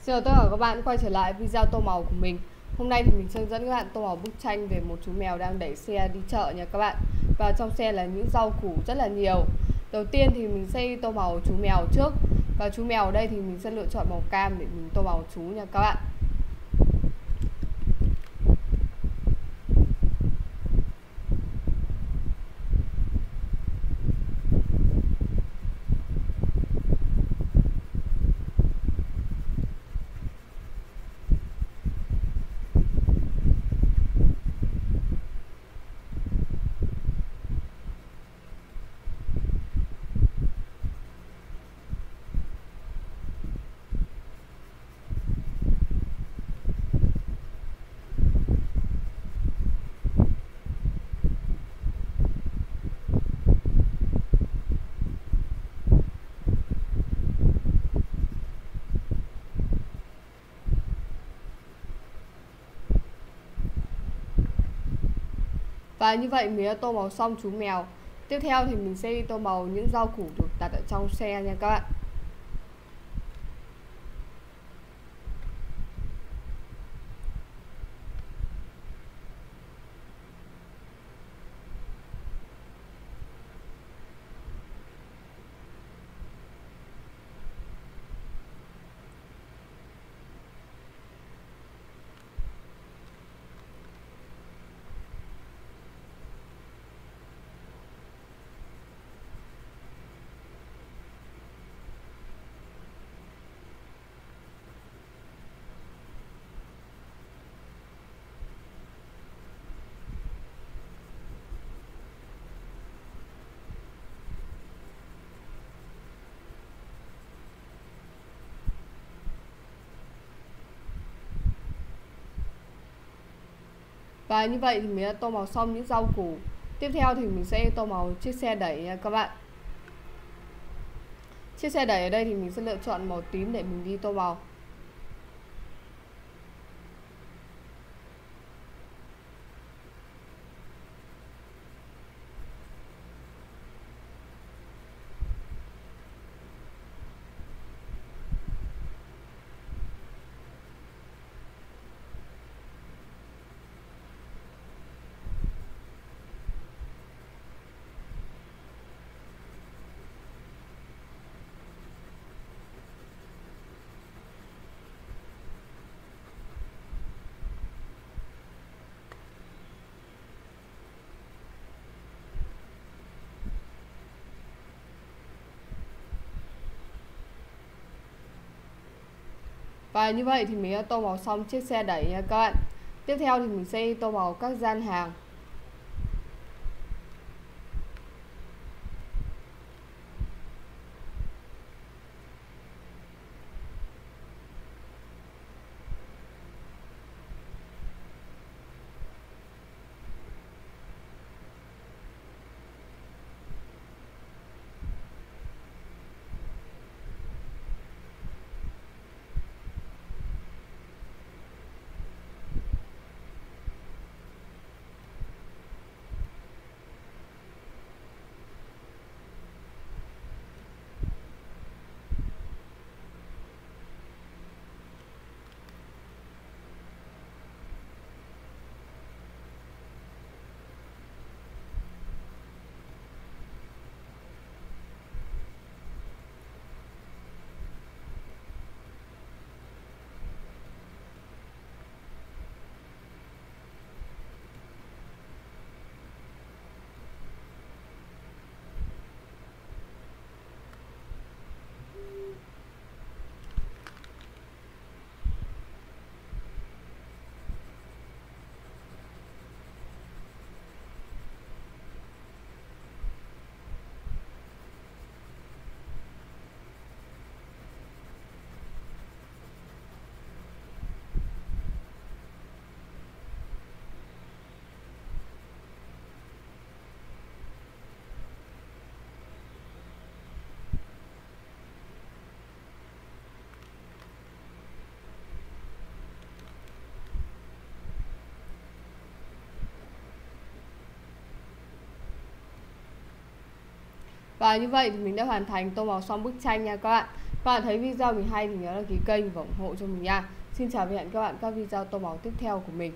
Xin chào tất cả các bạn quay trở lại video tô màu của mình. Hôm nay thì mình sẽ dẫn các bạn tô màu bức tranh về một chú mèo đang đẩy xe đi chợ nha các bạn. Và trong xe là những rau củ rất là nhiều. Đầu tiên thì mình sẽ tô màu chú mèo trước. Và chú mèo ở đây thì mình sẽ lựa chọn màu cam để mình tô màu chú nha các bạn. Và như vậy mình đã tô màu xong chú mèo. Tiếp theo thì mình sẽ đi tô màu những rau củ được đặt ở trong xe nha các bạn. Và như vậy thì mình đã tô màu xong những rau củ. Tiếp theo thì mình sẽ tô màu chiếc xe đẩy nha các bạn. Chiếc xe đẩy ở đây thì mình sẽ lựa chọn màu tím để mình đi tô màu. Và như vậy thì mình đã tô màu xong chiếc xe đẩy nha các bạn. Tiếp theo thì mình sẽ tô màu các gian hàng. Và như vậy thì mình đã hoàn thành tô màu xong bức tranh nha các bạn. Các bạn thấy video mình hay thì nhớ đăng ký kênh và ủng hộ cho mình nha. Xin chào và hẹn các bạn các video tô màu tiếp theo của mình.